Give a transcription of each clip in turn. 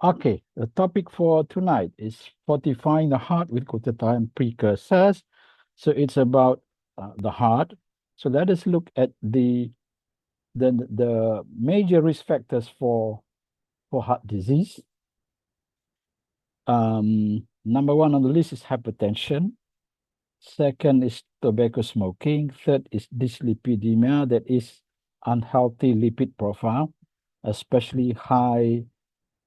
Okay, the topic for tonight is fortifying the heart with glutathione precursors. So it's about the heart. So let us look at the major risk factors for heart disease. Number one on the list is hypertension. Second is tobacco smoking. Third is dyslipidemia, that is unhealthy lipid profile, especially high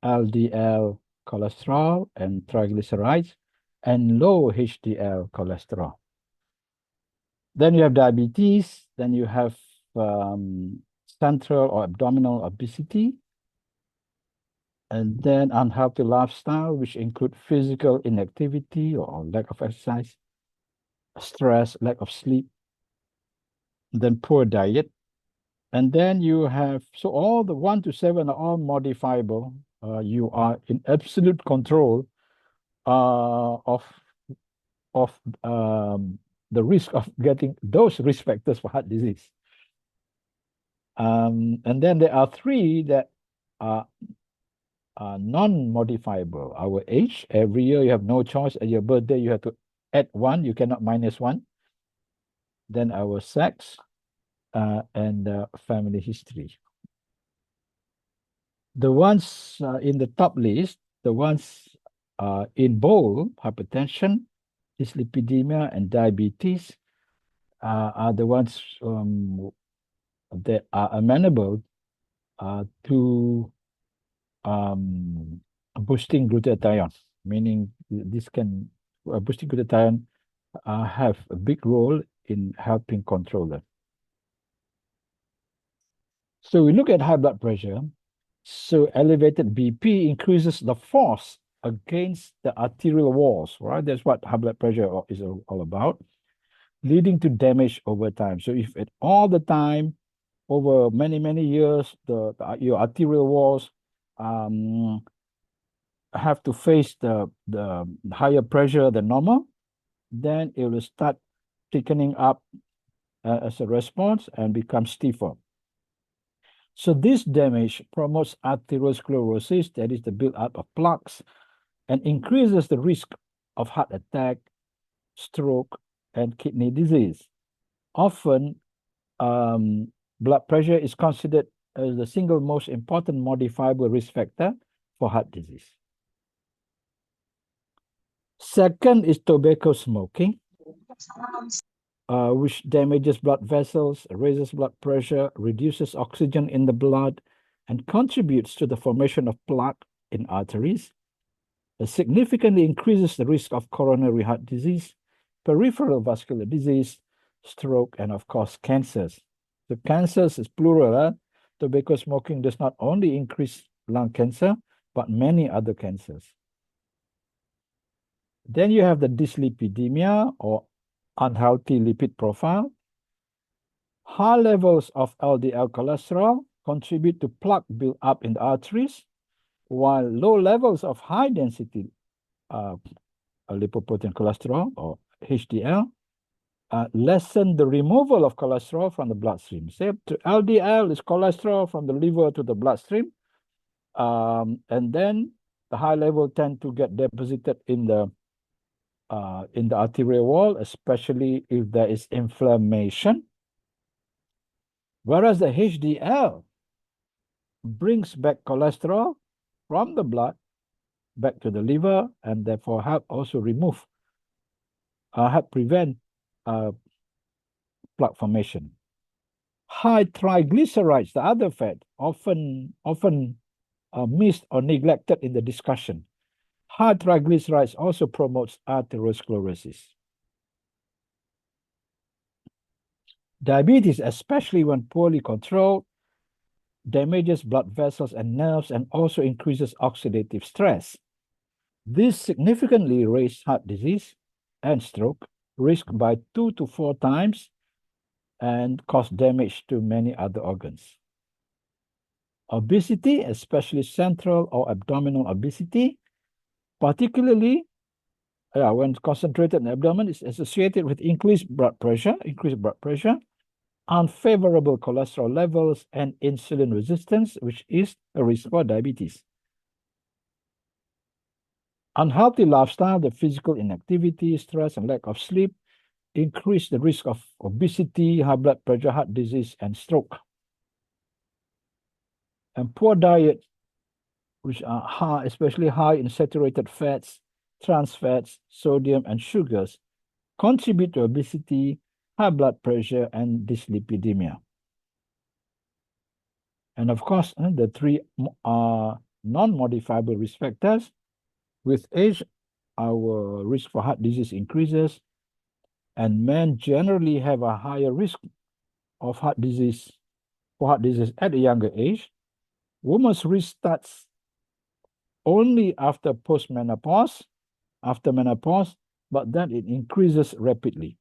LDL cholesterol and triglycerides, and low HDL cholesterol. Then you have diabetes. Then you have central or abdominal obesity, and then unhealthy lifestyle, which include physical inactivity or lack of exercise, stress, lack of sleep, then poor diet. And then you have, so all the 1 to 7 are all modifiable. You are in absolute control of the risk of getting those risk factors for heart disease. And then there are 3 that are non-modifiable. Our age, every year you have no choice. At your birthday, you have to add 1. You cannot minus 1. Then our sex and family history. The ones in the top list, the ones in bold, hypertension, dyslipidemia, and diabetes, are the ones that are amenable to boosting glutathione, meaning this can boosting glutathione have a big role in helping control that. So we look at high blood pressure. So elevated BP increases the force against the arterial walls, right? That's what high blood pressure is all about, leading to damage over time. So if at all the time, over many years, your arterial walls have to face the higher pressure than normal, then it will start thickening up as a response and become stiffer. So this damage promotes atherosclerosis, that is the buildup of plaques, and increases the risk of heart attack, stroke, and kidney disease. Often, blood pressure is considered as the single most important modifiable risk factor for heart disease. Second is tobacco smoking, which damages blood vessels, raises blood pressure, reduces oxygen in the blood, and contributes to the formation of plaque in arteries. It significantly increases the risk of coronary heart disease, peripheral vascular disease, stroke, and of course, cancers. The cancers is plural. Tobacco smoking does not only increase lung cancer, but many other cancers. Then you have the dyslipidemia or unhealthy lipid profile. High levels of LDL cholesterol contribute to plaque buildup in the arteries, while low levels of high density lipoprotein cholesterol or HDL lessen the removal of cholesterol from the bloodstream. So LDL is cholesterol from the liver to the bloodstream, and then the high level tend to get deposited in the arterial wall, especially if there is inflammation. Whereas the HDL brings back cholesterol from the blood back to the liver, and therefore help also help prevent plaque formation. High triglycerides, the other fat, often missed or neglected in the discussion. High triglycerides also promotes atherosclerosis. Diabetes, especially when poorly controlled, damages blood vessels and nerves and also increases oxidative stress. This significantly raises heart disease and stroke risk by 2 to 4 times and cause damage to many other organs. Obesity, especially central or abdominal obesity, particularly when concentrated in the abdomen, is associated with increased blood pressure, unfavorable cholesterol levels, and insulin resistance, which is a risk for diabetes. Unhealthy lifestyle, the physical inactivity, stress, and lack of sleep increase the risk of obesity, high blood pressure, heart disease, and stroke. And poor diet, which are high, especially high in saturated fats, trans fats, sodium, and sugars, contribute to obesity, high blood pressure, and dyslipidemia. And of course, the three non-modifiable risk factors. With age, our risk for heart disease increases, and men generally have a higher risk of heart disease at a younger age. Women's risk starts only after postmenopause, after menopause, but then it increases rapidly.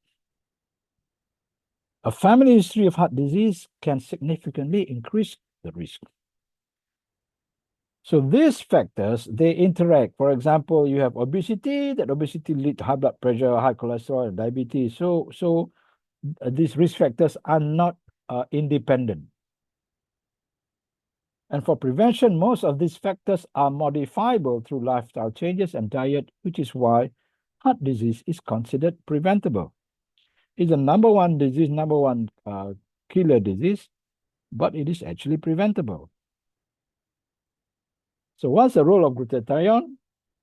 A family history of heart disease can significantly increase the risk. So these factors, they interact. For example, you have obesity, that obesity leads to high blood pressure, high cholesterol, and diabetes. So these risk factors are not independent. And for prevention, most of these factors are modifiable through lifestyle changes and diet, which is why heart disease is considered preventable. It's the number one killer disease, but it is actually preventable. So what's the role of glutathione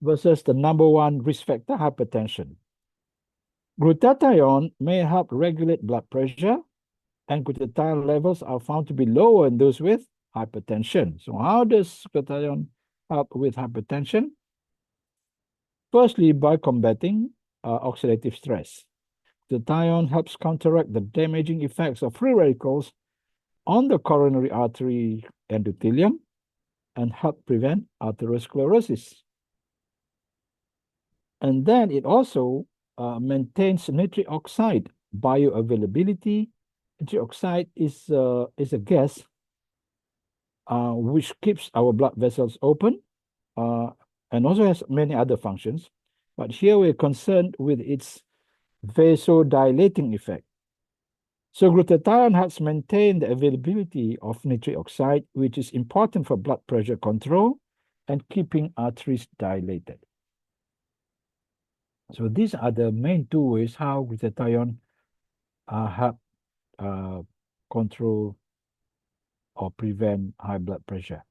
versus the number one risk factor, hypertension? Glutathione may help regulate blood pressure, and glutathione levels are found to be lower in those with hypertension. So how does glutathione help with hypertension? Firstly, by combating oxidative stress. Glutathione helps counteract the damaging effects of free radicals on the coronary artery endothelium and help prevent atherosclerosis. And then it also maintains nitric oxide bioavailability. Nitric oxide is a gas which keeps our blood vessels open and also has many other functions. But here we're concerned with its vasodilating effect. So glutathione helps maintain the availability of nitric oxide, which is important for blood pressure control and keeping arteries dilated. So these are the main two ways how glutathione help control or prevent high blood pressure.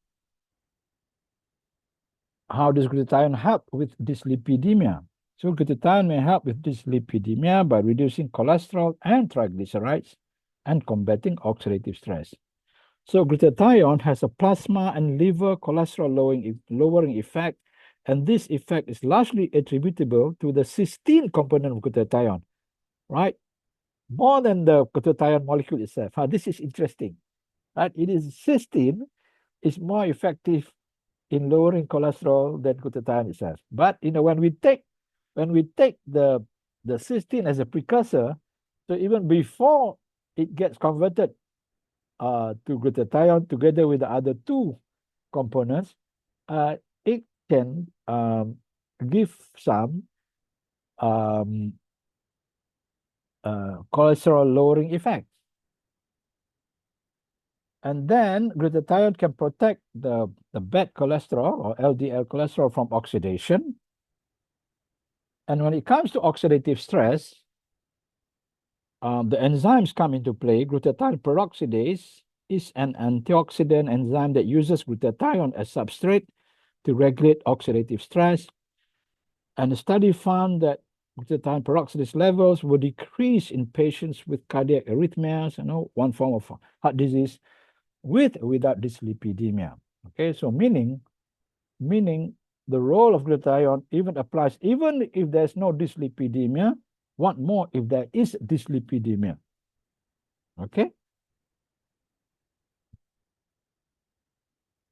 How does glutathione help with dyslipidemia? So glutathione may help with dyslipidemia by reducing cholesterol and triglycerides and combating oxidative stress. So glutathione has a plasma and liver cholesterol lowering effect, and this effect is largely attributable to the cysteine component of glutathione, right? More than the glutathione molecule itself. This is interesting, right? It is cysteine is more effective in lowering cholesterol than glutathione itself. But when we take the cysteine as a precursor, so even before it gets converted to glutathione together with the other two components, it can give some cholesterol lowering effect. And then glutathione can protect the bad cholesterol or LDL cholesterol from oxidation. And when it comes to oxidative stress, the enzymes come into play. Glutathione peroxidase is an antioxidant enzyme that uses glutathione as substrate to regulate oxidative stress. And the study found that glutathione peroxidase levels will decrease in patients with cardiac arrhythmias, one form of heart disease, with or without dyslipidemia. Okay, so meaning the role of glutathione even applies even if there's no dyslipidemia. What more if there is dyslipidemia? Okay.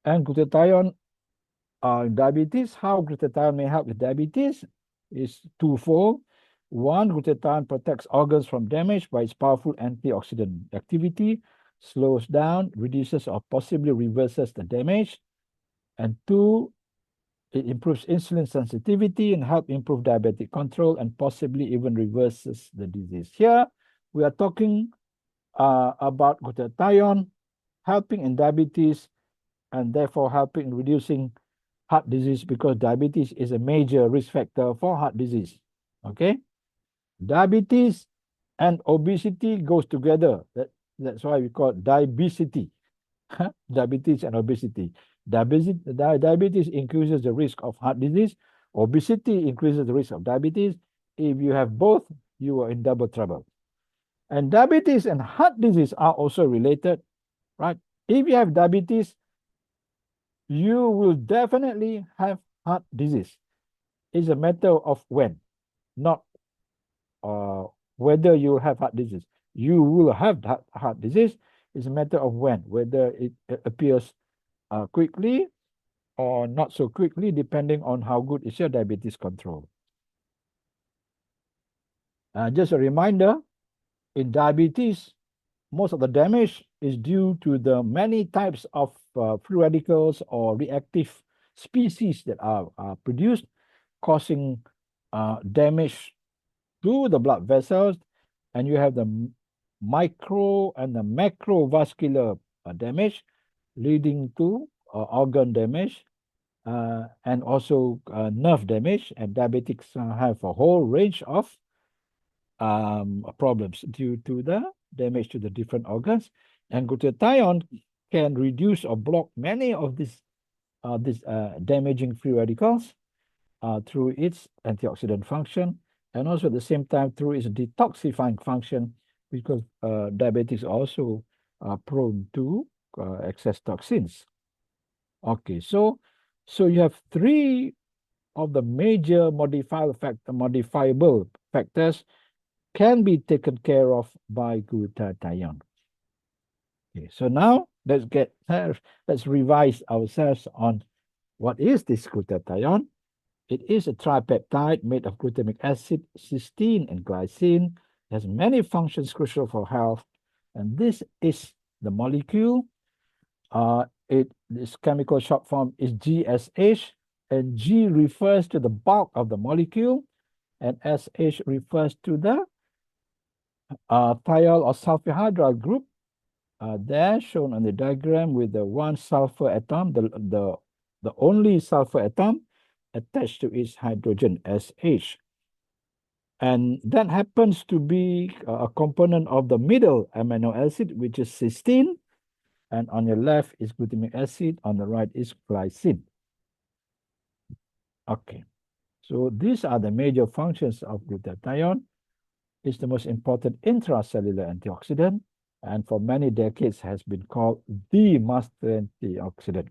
And glutathione diabetes, how glutathione may help with diabetes is twofold. One, glutathione protects organs from damage by its powerful antioxidant activity, slows down, reduces, or possibly reverses the damage. And two, it improves insulin sensitivity and help improve diabetic control and possibly even reverses the disease. Here, we are talking about glutathione helping in diabetes and therefore helping in reducing heart disease because diabetes is a major risk factor for heart disease. Okay, diabetes and obesity goes together. That's why we call it diabesity. Diabetes and obesity. Diabetes increases the risk of heart disease. Obesity increases the risk of diabetes. If you have both, you are in double trouble. And diabetes and heart disease are also related, right? If you have diabetes, you will definitely have heart disease. It's a matter of when, not whether you have heart disease. You will have heart disease. It's a matter of when, whether it appears quickly or not so quickly, depending on how good is your diabetes control. Just a reminder, in diabetes, most of the damage is due to the many types of free radicals or reactive species that are produced, causing damage to the blood vessels. And you have the micro and the macrovascular damage, leading to organ damage and also nerve damage. And diabetics have a whole range of problems due to the damage to the different organs. And glutathione can reduce or block many of these damaging free radicals through its antioxidant function, and also at the same time through its detoxifying function, because diabetics are also prone to excess toxins. Okay, so you have three of the major modifiable factors can be taken care of by glutathione. Okay, so now let's revise ourselves on what is this glutathione. It is a tripeptide made of glutamic acid, cysteine, and glycine. It has many functions crucial for health, and this is the molecule. This chemical short form is GSH, and G refers to the bulk of the molecule, and SH refers to the thiol or sulfhydryl group, there shown on the diagram with the one sulfur atom, the only sulfur atom attached to its hydrogen SH. And that happens to be a component of the middle amino acid, which is cysteine. And on your left is glutamic acid, on the right is glycine. Okay, so these are the major functions of glutathione. It's the most important intracellular antioxidant, and for many decades has been called the master antioxidant.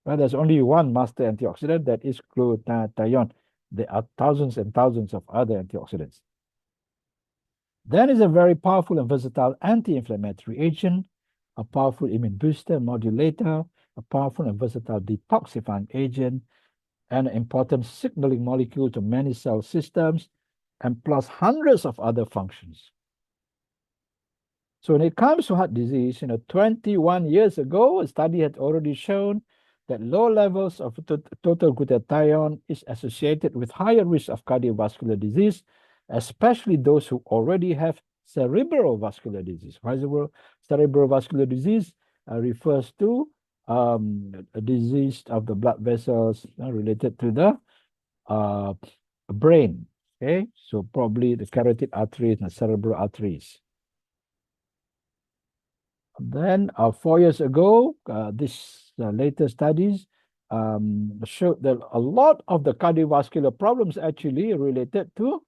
Well, there's only one master antioxidant, that is glutathione. There are thousands and thousands of other antioxidants. That is a very powerful and versatile anti-inflammatory agent, a powerful immune booster, modulator, a powerful and versatile detoxifying agent, and an important signaling molecule to many cell systems, and plus hundreds of other functions. So when it comes to heart disease, 21 years ago, a study had already shown that low levels of total glutathione is associated with higher risk of cardiovascular disease, especially those who already have cerebral vascular disease. Cerebral vascular disease refers to a disease of the blood vessels related to the brain. Okay, so probably the carotid arteries and cerebral arteries. Then 4 years ago, this later studies showed that a lot of the cardiovascular problems actually related to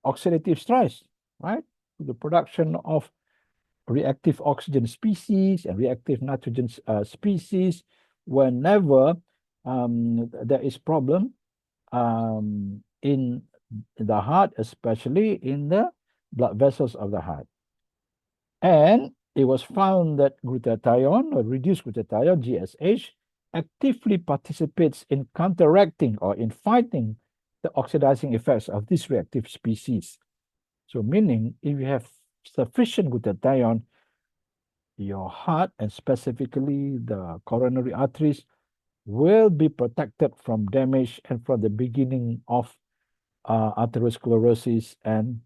oxidative stress, right? The production of reactive oxygen species and reactive nitrogen species. Whenever there is problem in the heart, especially in the blood vessels of the heart. And it was found that glutathione, or reduced glutathione, GSH, actively participates in counteracting or in fighting the oxidizing effects of these reactive species. So meaning, if you have sufficient glutathione, your heart, and specifically the coronary arteries, will be protected from damage and from the beginning of atherosclerosis and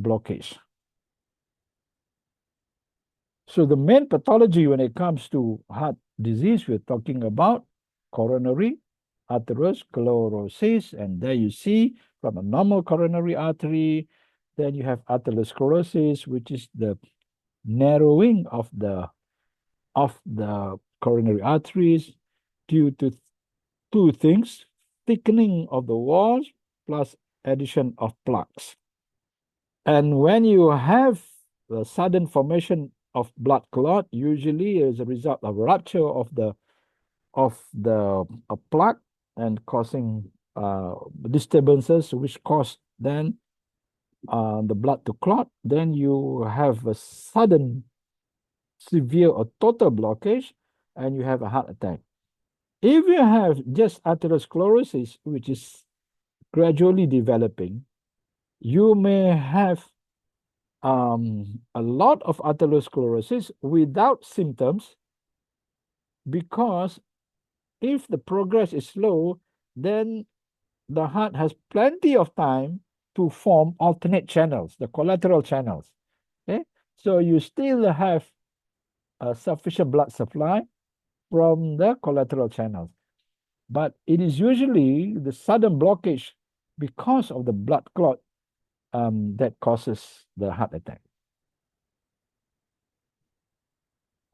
blockage. So the main pathology when it comes to heart disease, we're talking about coronary atherosclerosis. And there you see from a normal coronary artery, then you have atherosclerosis, which is the narrowing of the coronary arteries due to two things: thickening of the walls plus addition of plaques. And when you have the sudden formation of blood clot, usually as a result of rupture of the plaque and causing disturbances, which cause then the blood to clot, then you have a sudden severe or total blockage and you have a heart attack. If you have just atherosclerosis, which is gradually developing, you may have a lot of atherosclerosis without symptoms, because if the progress is slow, then the heart has plenty of time to form alternate channels, the collateral channels. Okay, so you still have a sufficient blood supply from the collateral channels, but it is usually the sudden blockage because of the blood clot that causes the heart attack.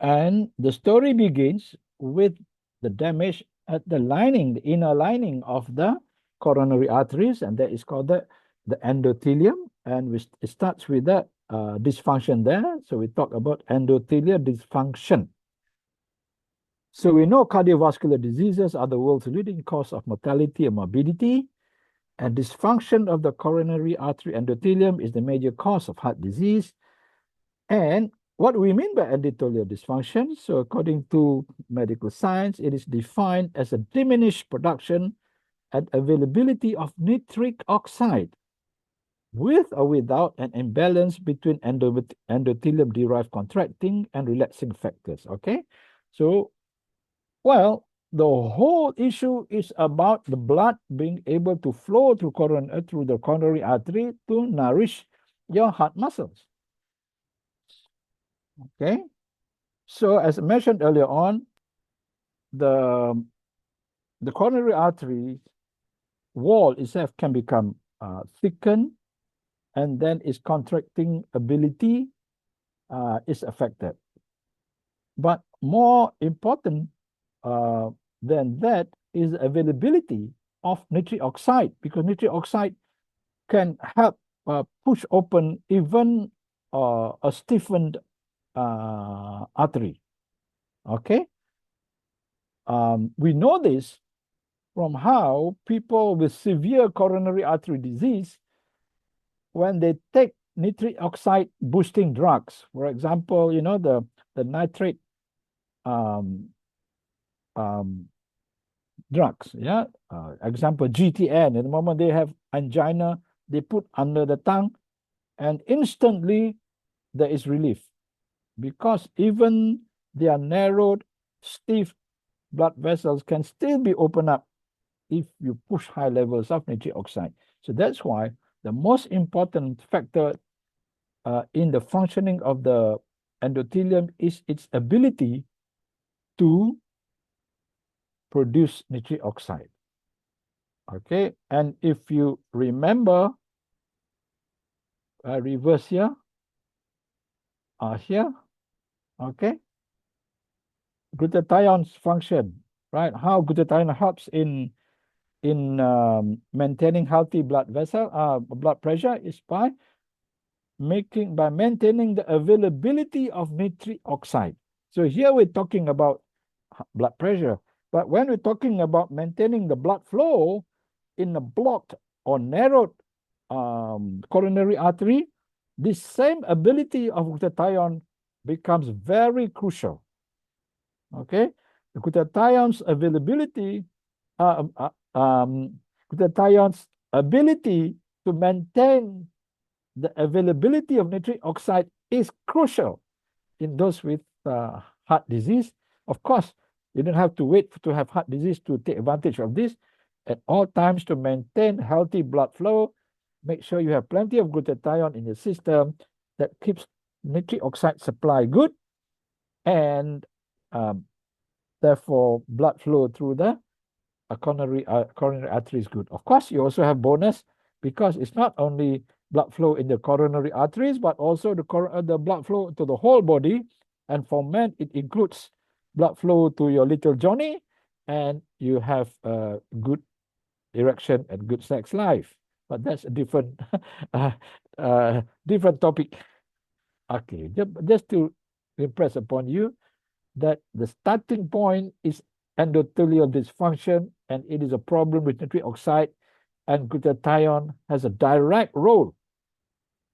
And the story begins with the damage at the lining, the inner lining of the coronary arteries, and that is called the endothelium. And it starts with that dysfunction there. So we talk about endothelial dysfunction. So we know cardiovascular diseases are the world's leading cause of mortality and morbidity, and dysfunction of the coronary artery endothelium is the major cause of heart disease. And what we mean by endothelial dysfunction, so according to medical science, it is defined as a diminished production and availability of nitric oxide with or without an imbalance between endothelium-derived contracting and relaxing factors, okay? So, well, the whole issue is about the blood being able to flow through the coronary artery to nourish your heart muscles. Okay, so as I mentioned earlier on, the coronary artery wall itself can become thickened, and then its contracting ability is affected. But more important than that is the availability of nitric oxide, because nitric oxide can help push open even a stiffened artery. Okay, we know this from how people with severe coronary artery disease, when they take nitric oxide boosting drugs, for example, you know, the nitrate drugs, yeah, example GTN, at the moment they have angina, they put under the tongue, and instantly there is relief, because even their narrowed, stiff blood vessels can still be opened up if you push high levels of nitric oxide. So that's why the most important factor in the functioning of the endothelium is its ability to produce nitric oxide. Okay, and if you remember, reverse here, here, okay, glutathione's function, right? How glutathione helps in maintaining healthy blood pressure is by maintaining the availability of nitric oxide. So here we're talking about blood pressure, but when we're talking about maintaining the blood flow in a blocked or narrowed coronary artery, this same ability of glutathione becomes very crucial. Okay, the glutathione's availability, glutathione's ability to maintain the availability of nitric oxide is crucial in those with heart disease. Of course, you don't have to wait to have heart disease to take advantage of this. At all times, to maintain healthy blood flow, make sure you have plenty of glutathione in your system that keeps nitric oxide supply good, and Therefore, blood flow through the coronary artery is good. Of course, you also have bonus because it's not only blood flow in the coronary arteries, but also the blood flow to the whole body. And for men, it includes blood flow to your little Johnny, and you have a good erection and good sex life. But that's a different, different topic. Okay, just to impress upon you that the starting point is endothelial dysfunction, and it is a problem with nitric oxide, and glutathione has a direct role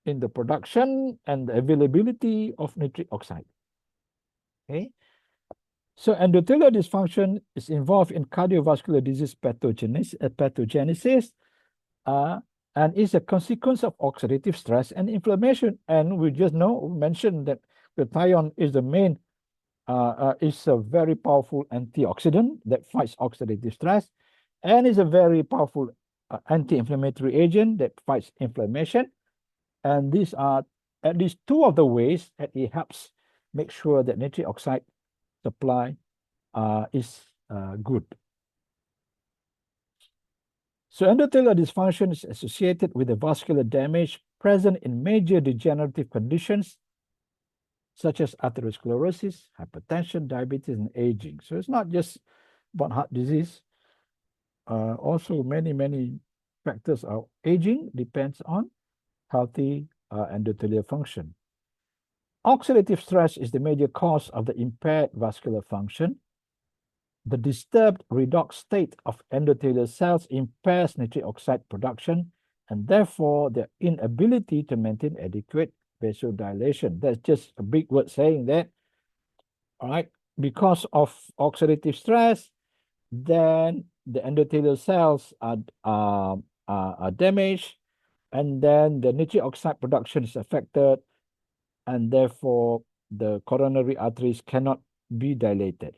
in the production and the availability of nitric oxide. Okay, so endothelial dysfunction is involved in cardiovascular disease pathogenesis, and is a consequence of oxidative stress and inflammation. And we just mentioned that glutathione is the main is a very powerful antioxidant that fights oxidative stress, and is a very powerful anti-inflammatory agent that fights inflammation. And these are at least two of the ways that it helps make sure that nitric oxide supply is good. So endothelial dysfunction is associated with the vascular damage present in major degenerative conditions such as atherosclerosis, hypertension, diabetes, and aging. So it's not just about heart disease. Also, many factors of aging depends on healthy endothelial function. Oxidative stress is the major cause of the impaired vascular function. The disturbed redox state of endothelial cells impairs nitric oxide production, and therefore their inability to maintain adequate vasodilation. That's just a big word saying that. All right, because of oxidative stress, then the endothelial cells are damaged, and then the nitric oxide production is affected, and therefore the coronary arteries cannot be dilated.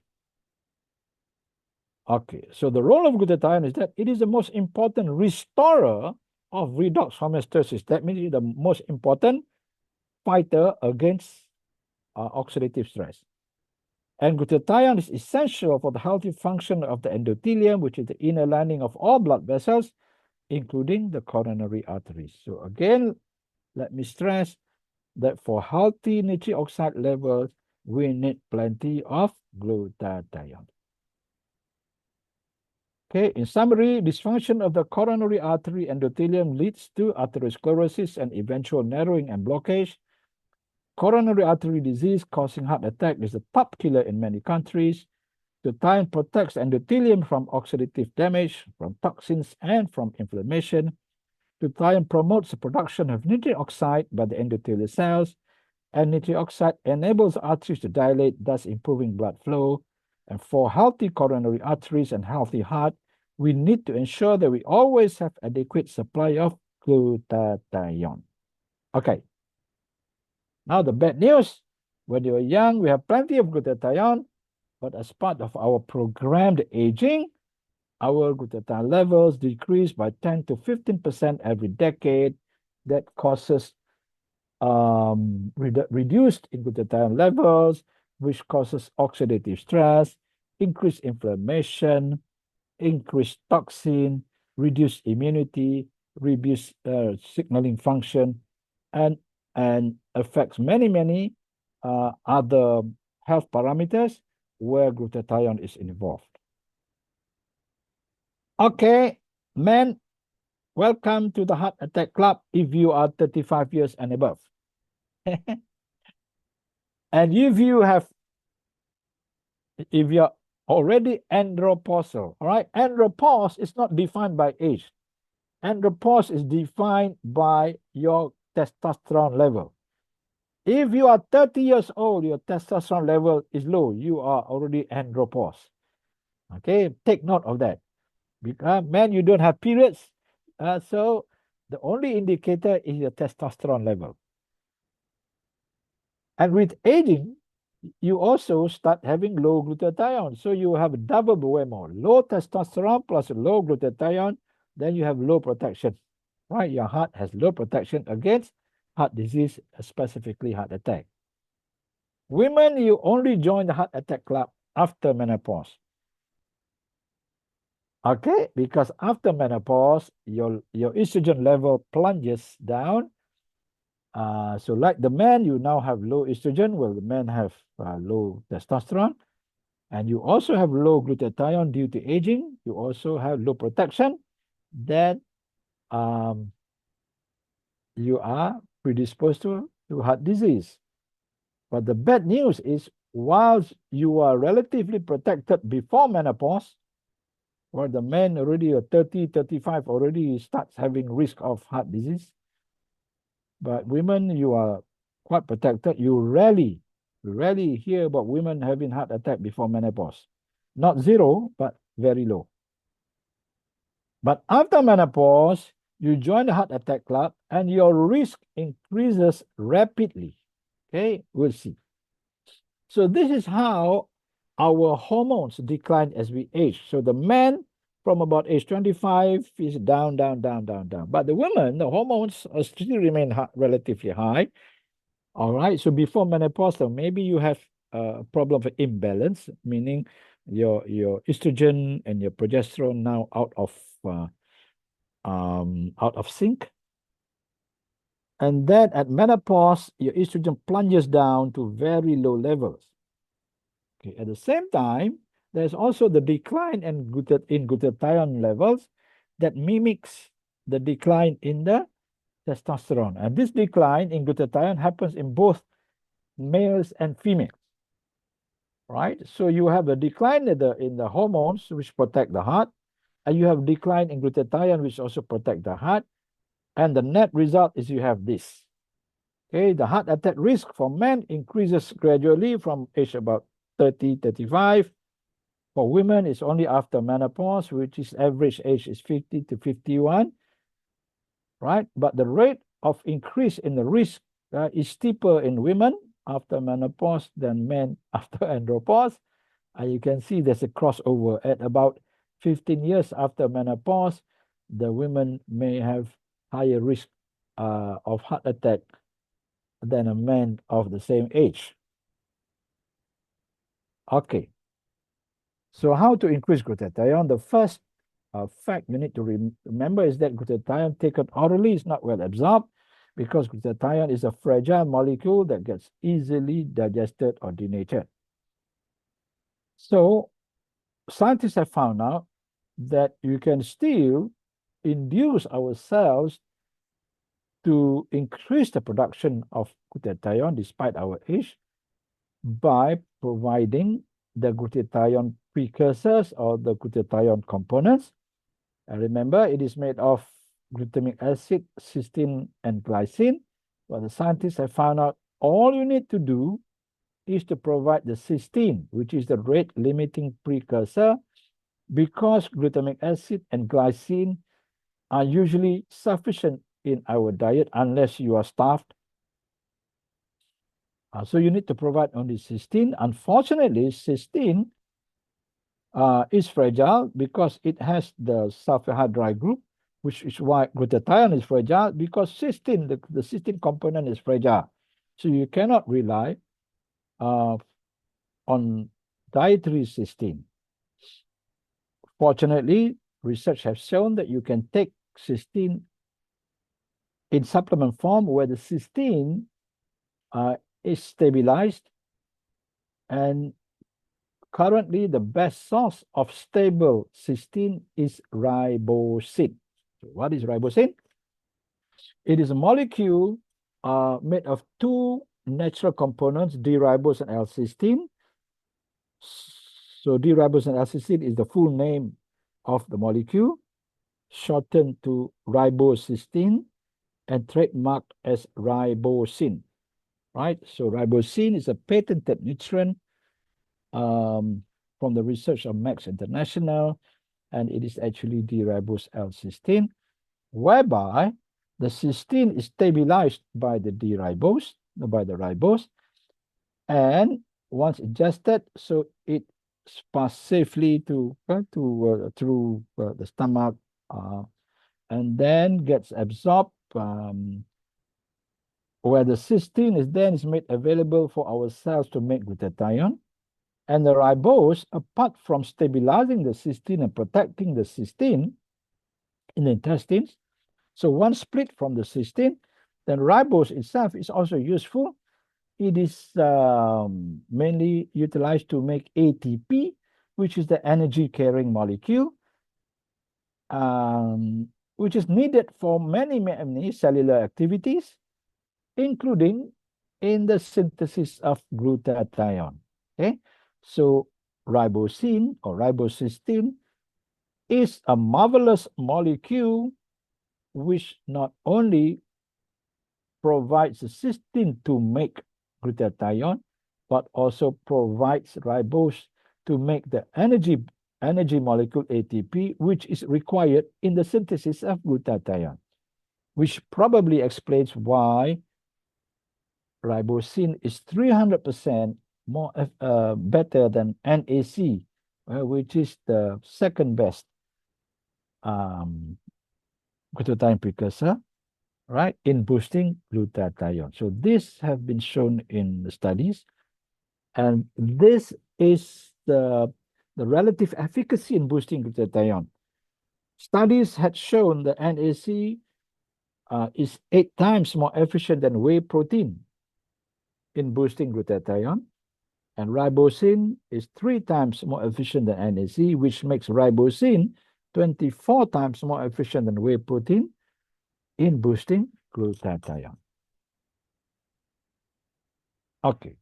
Okay, so the role of glutathione is that it is the most important restorer of redox homeostasis. That means it's the most important fighter against oxidative stress. And glutathione is essential for the healthy function of the endothelium, which is the inner lining of all blood vessels, including the coronary arteries. So again, let me stress that for healthy nitric oxide levels, we need plenty of glutathione. Okay, in summary, dysfunction of the coronary artery endothelium leads to atherosclerosis and eventual narrowing and blockage. Coronary artery disease causing heart attack is the top killer in many countries. Glutathione protects endothelium from oxidative damage, from toxins, and from inflammation. Glutathione promotes the production of nitric oxide by the endothelial cells, and nitric oxide enables arteries to dilate, thus improving blood flow. And for healthy coronary arteries and healthy heart, we need to ensure that we always have adequate supply of glutathione. Okay. Now the bad news, when you are young, we have plenty of glutathione, but as part of our programmed aging, our glutathione levels decrease by 10 to 15% every decade. That causes reduced in glutathione levels, which causes oxidative stress, increased inflammation, increased toxin, reduced immunity, reduced signaling function, and affects many other health parameters where glutathione is involved. Okay, men, welcome to the Heart Attack Club if you are 35 years and above. And if you're already andropausal, all right? Andropause is not defined by age. Andropause is defined by your testosterone level. If you are 30 years old, your testosterone level is low, you are already andropause. Okay, take note of that. Because man, you don't have periods, so the only indicator is your testosterone level. And with aging, you also start having low glutathione. So you have a double whammy, low testosterone plus low glutathione, then you have low protection, right? Your heart has low protection against heart disease, specifically heart attack. Women, you only join the Heart Attack Club after menopause. Okay, because after menopause, your estrogen level plunges down. So like the men, you now have low estrogen, well, the men have low testosterone, and you also have low glutathione due to aging. You also have low protection. Then you are predisposed to heart disease. But the bad news is, whilst you are relatively protected before menopause, well, the men already are 30, 35 already starts having risk of heart disease. But women, you are quite protected. You rarely hear about women having heart attack before menopause. Not zero, but very low. But after menopause, you join the heart attack club and your risk increases rapidly. Okay, we'll see. So this is how our hormones decline as we age. So the man from about age 25 is down, down, down, down, down. But the women, the hormones still remain relatively high. All right. So before menopause, so maybe you have a problem of imbalance, meaning your estrogen and your progesterone now out of sync. And then at menopause, your estrogen plunges down to very low levels. Okay. At the same time, there's also the decline in glutathione levels that mimics the decline in the testosterone. And this decline in glutathione happens in both males and females. Right? So you have a decline in the hormones which protect the heart, and you have decline in glutathione which also protect the heart. And the net result is you have this. Okay, the heart attack risk for men increases gradually from age about 30, 35. For women, it's only after menopause, which is average age is 50 to 51, right? But the rate of increase in the risk is steeper in women after menopause than men after andropause. And you can see there's a crossover at about 15 years after menopause, the women may have higher risk of heart attack than a man of the same age. Okay. So how to increase glutathione? The first fact you need to remember is that glutathione taken orally is not well absorbed because glutathione is a fragile molecule that gets easily digested or denatured. So scientists have found out that you can still induce our cells to increase the production of glutathione despite our age by providing the glutathione precursors or the glutathione components. And remember, it is made of glutamic acid, cysteine, and glycine. But the scientists have found out all you need to do is to provide the cysteine, which is the rate-limiting precursor, because glutamic acid and glycine are usually sufficient in our diet unless you are starved. So you need to provide only cysteine. Unfortunately, cysteine is fragile because it has the sulfur group, which is why glutathione is fragile, because cysteine, the cysteine component is fragile. So you cannot rely on dietary cysteine. Fortunately, research has shown that you can take cysteine in supplement form where the cysteine is stabilized, and currently the best source of stable cysteine is ribosine. So what is ribosine? It is a molecule made of two natural components, D-ribose and L-cysteine. So D-ribose and L-cysteine is the full name of the molecule, shortened to ribocysteine and trademarked as ribosine. Right? So ribosine is a patented nutrient from the research of Max International, and it is actually D-ribose L-cysteine, whereby the cysteine is stabilized by the D-ribose, by the ribose, and once ingested, so it passes safely through the stomach, and then gets absorbed, where the cysteine is made available for our cells to make glutathione. And the ribose, apart from stabilizing the cysteine and protecting the cysteine in the intestines, so once split from the cysteine, then ribose itself is also useful. It is mainly utilized to make ATP, which is the energy-carrying molecule, which is needed for many cellular activities, including in the synthesis of glutathione. Okay, so ribosine or ribocysteine is a marvelous molecule which not only provides the cysteine to make glutathione, but also provides ribose to make the energy molecule ATP, which is required in the synthesis of glutathione, which probably explains why ribosine is 300% more better than NAC, which is the second best glutathione precursor, right, in boosting glutathione. So this have been shown in the studies, and this is the relative efficacy in boosting glutathione. Studies had shown that NAC is 8 times more efficient than whey protein in boosting glutathione, and ribosine is 3 times more efficient than NAC, which makes ribosine 24 times more efficient than whey protein in boosting glutathione. Okay.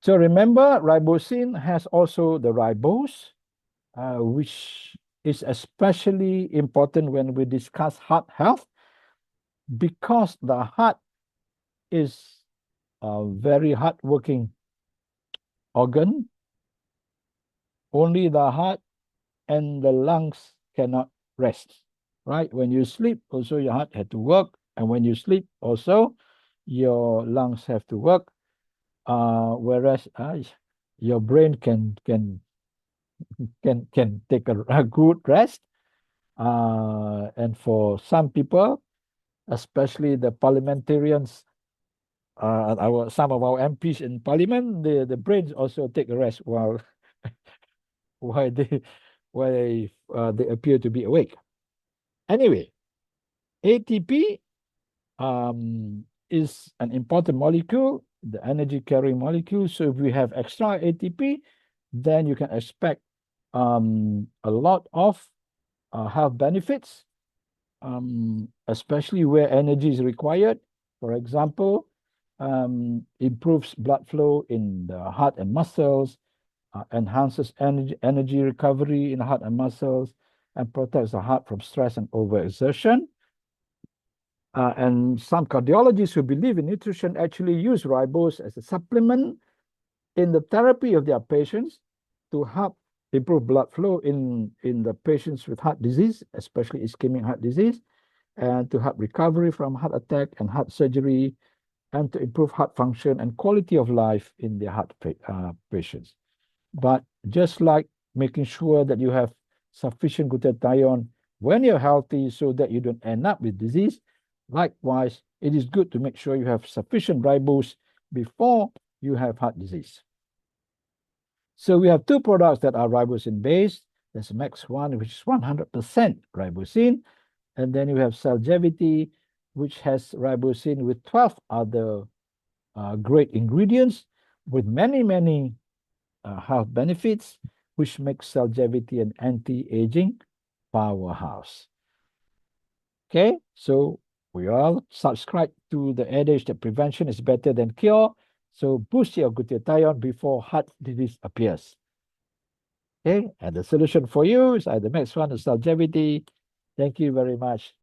So remember, ribosine has also the ribose, which is especially important when we discuss heart health, because the heart is a very hard-working organ. Only the heart and the lungs cannot rest, right? When you sleep, also your heart had to work, and when you sleep, also your lungs have to work. Whereas your brain can take a good rest. And for some people, especially the parliamentarians, some of our MPs in parliament, the brains also take a rest while they appear to be awake. Anyway, ATP is an important molecule, the energy carrying molecule. So if we have extra ATP, then you can expect a lot of health benefits, especially where energy is required. For example, improves blood flow in the heart and muscles, enhances energy recovery in the heart and muscles, and protects the heart from stress and overexertion. And some cardiologists who believe in nutrition actually use ribose as a supplement in the therapy of their patients to help improve blood flow in the patients with heart disease, especially ischemic heart disease, and to help recovery from heart attack and heart surgery, and to improve heart function and quality of life in their heart patients. But just like making sure that you have sufficient glutathione when you're healthy so that you don't end up with disease, likewise, it is good to make sure you have sufficient ribose before you have heart disease. So we have 2 products that are ribosine-based. There's Max 1, which is 100% ribosine. And then you have Celgevity, which has ribosine with 12 other great ingredients with many health benefits, which makes Celgevity an anti-aging powerhouse. Okay, so we all subscribe to the adage that prevention is better than cure. So boost your glutathione before heart disease appears. Okay, and the solution for you is either Max 1 or Celgevity. Thank you very much.